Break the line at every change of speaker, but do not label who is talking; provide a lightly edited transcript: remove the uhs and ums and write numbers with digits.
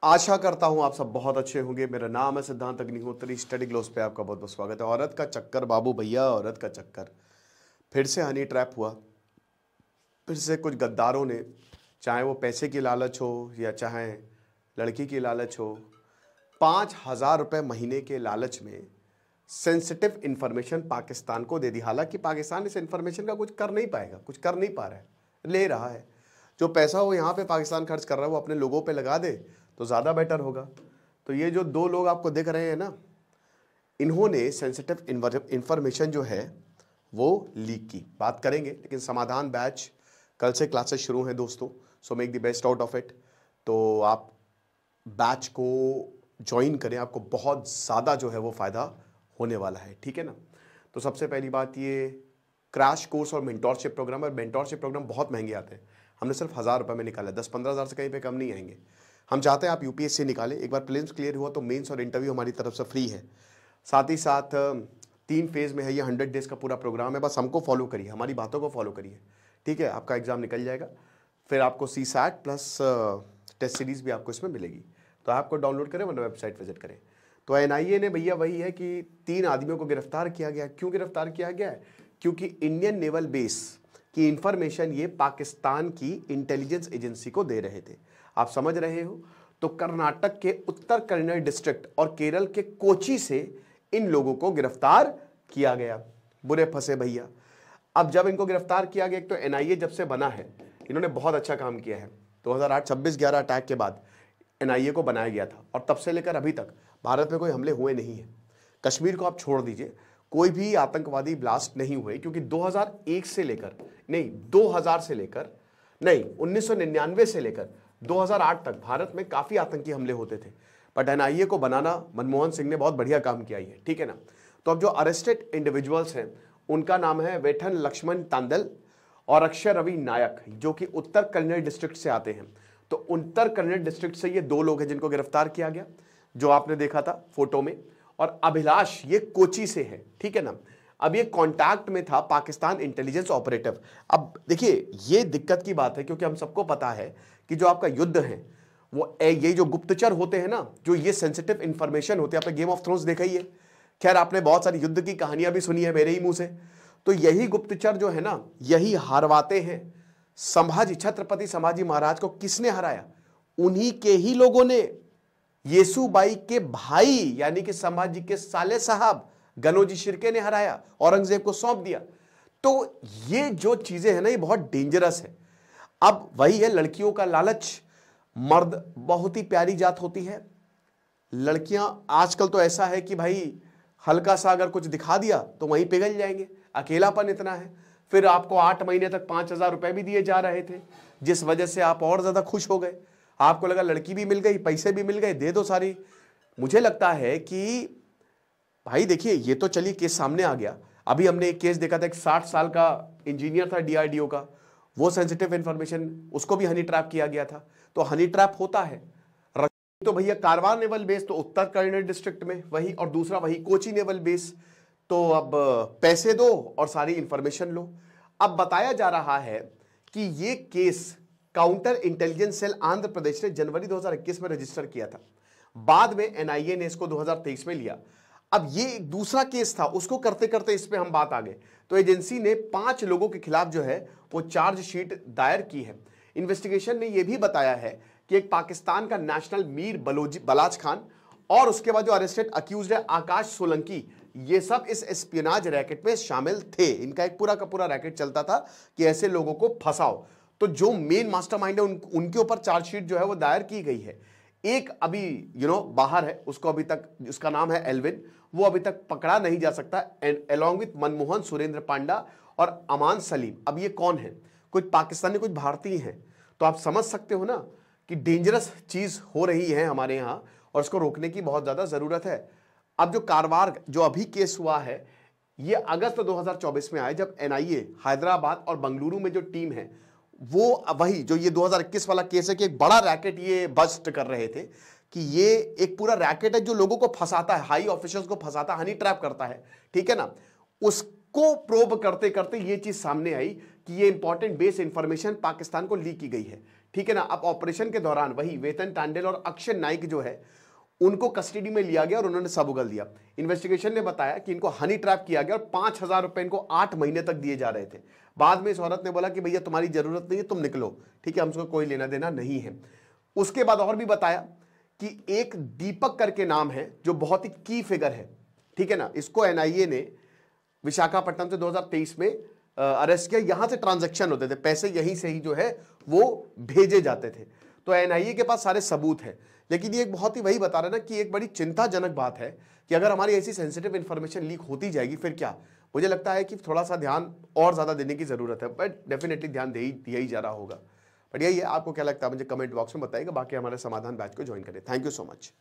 आशा करता हूं आप सब बहुत अच्छे होंगे। मेरा नाम है सिद्धांत अग्निहोत्री। स्टडी ग्लोस पे आपका बहुत बहुत स्वागत है। औरत का चक्कर बाबू भैया, औरत का चक्कर फिर से हनी ट्रैप हुआ। फिर से कुछ गद्दारों ने, चाहे वो पैसे की लालच हो या चाहे लड़की की लालच हो, 5,000 रुपये महीने के लालच में सेंसिटिव इंफॉर्मेशन पाकिस्तान को दे दी। हालांकि पाकिस्तान इस इंफॉर्मेशन का कुछ कर नहीं पाएगा, कुछ कर नहीं पा रहा है, ले रहा है। जो पैसा वो यहाँ पे पाकिस्तान खर्च कर रहा है वो अपने लोगों पे लगा दे तो ज़्यादा बेटर होगा। तो ये जो दो लोग आपको दिख रहे हैं ना, इन्होंने सेंसिटिव इंफॉर्मेशन जो है वो लीक की। बात करेंगे, लेकिन समाधान बैच कल से क्लासेस शुरू हैं दोस्तों, so make the best out of it. तो आप बैच को ज्वाइन करें, आपको बहुत ज़्यादा जो है वो फ़ायदा होने वाला है, ठीक है ना। तो सबसे पहली बात, ये क्रैश कोर्स और मेंटोरशिप प्रोग्राम, और मेंटोरशिप प्रोग्राम बहुत महंगे आते हैं। हमने सिर्फ 1,000 रुपये में निकाला, 10-15 हज़ार से कहीं पे कम नहीं आएंगे। हम चाहते हैं आप यूपीएससी निकालें। एक बार प्रीलिम्स क्लियर हुआ तो मेंस और इंटरव्यू हमारी तरफ से फ्री है। साथ ही साथ 3 फेज़ में है, ये 100 डेज़ का पूरा प्रोग्राम है। बस हमको फॉलो करिए, हमारी बातों को फॉलो करिए, ठीक है। आपका एग्ज़ाम निकल जाएगा, फिर आपको CSAT प्लस टेस्ट सीरीज़ भी आपको इसमें मिलेगी। तो आपको डाउनलोड करें वरना वेबसाइट विजिट करें। तो NIA ने भैया वही है कि 3 आदमियों को गिरफ्तार किया गया। क्यों गिरफ्तार किया गया है? क्योंकि इंडियन नेवल बेस की इंफॉर्मेशन ये पाकिस्तान की इंटेलिजेंस एजेंसी को दे रहे थे। आप समझ रहे हो। तो कर्नाटक के उत्तर कन्नड़ डिस्ट्रिक्ट और केरल के कोची से इन लोगों को गिरफ्तार किया गया। बुरे फंसे भैया। अब जब इनको गिरफ्तार किया गया, एक तो NIA जब से बना है इन्होंने बहुत अच्छा काम किया है। 2008 26/11 अटैक के बाद NIA को बनाया गया था और तब से लेकर अभी तक भारत में कोई हमले हुए नहीं हैं। कश्मीर को आप छोड़ दीजिए, कोई भी आतंकवादी ब्लास्ट नहीं हुए, क्योंकि 2001 से लेकर नहीं 2000 से लेकर नहीं 1999 से लेकर 2008 तक भारत में काफ़ी आतंकी हमले होते थे। बट NIA को बनाना मनमोहन सिंह ने बहुत बढ़िया काम किया है, ठीक है ना। तो अब जो अरेस्टेड इंडिविजुअल्स हैं उनका नाम है वेठन लक्ष्मण तांदल और अक्षय रवि नायक, जो कि उत्तर कन्नड़ डिस्ट्रिक्ट से आते हैं। तो उत्तर कन्नड़ डिस्ट्रिक्ट से ये 2 लोग हैं जिनको गिरफ्तार किया गया, जो आपने देखा था फोटो में। और अभिलाष ये कोची से है, ठीक है ना। अब ये कांटेक्ट में था पाकिस्तान इंटेलिजेंस ऑपरेटिव। अब देखिए ये दिक्कत की बात है, क्योंकि हम सबको पता है कि जो आपका युद्ध है वो ये जो गुप्तचर होते हैं ना, जो ये सेंसिटिव इंफॉर्मेशन होते हैं, आपने गेम ऑफ थ्रोन्स देखा ही है। खैर आपने बहुत सारी युद्ध की कहानियां भी सुनी है मेरे ही मुंह से। तो यही गुप्तचर जो है ना, यही हारवाते हैं छत्रपति संभाजी महाराज को। किसने हराया? उन्हीं के ही लोगों ने। येसुबाई के भाई यानी कि संभाजी के साले साहब गनोजी शिर्के ने हराया, औरंगजेब को सौंप दिया। तो ये जो चीजें हैं ना, ये बहुत डेंजरस है। अब वही है, लड़कियों का लालच। मर्द बहुत ही प्यारी जात होती है, लड़कियां आजकल तो ऐसा है कि भाई हल्का सा अगर कुछ दिखा दिया तो वहीं पिघल जाएंगे। अकेलापन इतना है। फिर आपको 8 महीने तक 5,000 रुपए भी दिए जा रहे थे, जिस वजह से आप और ज्यादा खुश हो गए। आपको लगा लड़की भी मिल गई, पैसे भी मिल गए, दे दो सारी। मुझे लगता है कि भाई देखिए, ये तो चलिए केस सामने आ गया। अभी हमने एक केस देखा था, एक 60 साल का इंजीनियर था DRDO का, वो सेंसिटिव इंफॉर्मेशन, उसको भी हनी ट्रैप किया गया था। तो हनी ट्रैप होता है। तो भैया कारवार नेवल बेस तो उत्तर कन्नड़ डिस्ट्रिक्ट में वही, और दूसरा वही कोची नेवल बेस। तो अब पैसे दो और सारी इंफॉर्मेशन लो। अब बताया जा रहा है कि ये case counter intelligence cell Andhra Pradesh ने जनवरी 2021 में रजिस्टर किया था। बाद में NIA ने इसको 2023 में लिया। अब ये एक दूसरा केस था, उसको करते करते इस पे हम बात आ गए। तो एजेंसी ने 5 लोगों के खिलाफ जो है वो चार्जशीट दायर की है। इन्वेस्टिगेशन ने यह भी बताया है कि एक पाकिस्तान का नेशनल मीर बलाज खान और उसके बाद जो अरेस्टेड अक्यूज्ड है आकाश सोलंकी, ये सब इस एस्पियोनाज रैकेट में शामिल थे। इनका एक पूरा का पूरा रैकेट चलता था कि ऐसे लोगों को फंसाओ। तो जो मेन मास्टरमाइंड है उनके ऊपर चार्जशीट जो है वो दायर की गई है। एक अभी बाहर है, उसको अभी तक, उसका नाम है एल्विन, वो अभी तक पकड़ा नहीं जा सकता, अलोंग विथ मनमोहन, सुरेंद्र पांडा और अमान सलीम। अब ये कौन है? कुछ पाकिस्तानी कुछ भारतीय हैं। तो आप समझ सकते हो ना कि डेंजरस चीज हो रही है हमारे यहाँ, और इसको रोकने की बहुत ज्यादा जरूरत है। अब जो कारवार जो अभी केस हुआ है, ये अगस्त 2024 में आया, जब NIA हैदराबाद और बंगलुरु में जो टीम है वो वही जो ये 2021 वाला केस है कि एक बड़ा रैकेट ये बस्ट कर रहे थे कि ये एक पूरा रैकेट है जो लोगों को फंसाता है, हाई ऑफिसर्स को फंसाता, हनी ट्रैप करता है, ठीक है ना। उसको प्रोब करते करते ये चीज सामने आई कि ये इंपॉर्टेंट बेस इंफॉर्मेशन पाकिस्तान को लीक की गई है, ठीक है ना। अब ऑपरेशन के दौरान वही वेतन टांडेल और अक्षय नाइक जो है उनको कस्टडी में लिया गया और उन्होंने सब उगल दिया। इन्वेस्टिगेशन ने बताया कि इनको हनी ट्रैप किया गया और 5,000 रुपए इनको 8 महीने तक दिए जा रहे थे। बाद में इस औरत ने बोला कि भैया तुम्हारी जरूरत नहीं है, तुम निकलो, ठीक है, हमसे कोई लेना देना नहीं है। उसके बाद और भी बताया कि एक दीपक करके नाम है जो बहुत ही की फिगर है, ठीक है ना। इसको एनआईए ने विशाखापट्टनम से 2023 में अरेस्ट किया। यहां से ट्रांजैक्शन होते थे, पैसे यहीं से ही जो है वो भेजे जाते थे। तो एनआईए के पास सारे सबूत हैं। लेकिन ये एक बहुत ही वही बता रहा है ना कि एक बड़ी चिंताजनक बात है कि अगर हमारी ऐसी सेंसिटिव इंफॉर्मेशन लीक होती जाएगी फिर क्या। मुझे लगता है कि थोड़ा सा ध्यान और ज्यादा देने की जरूरत है, बट डेफिनेटली ध्यान दिया ही जा रहा होगा। बट यही है, आपको क्या लगता है मुझे कमेंट बॉक्स में बताइएगा। बाकी हमारे समाधान बैच को ज्वाइन करें। Thank you so much.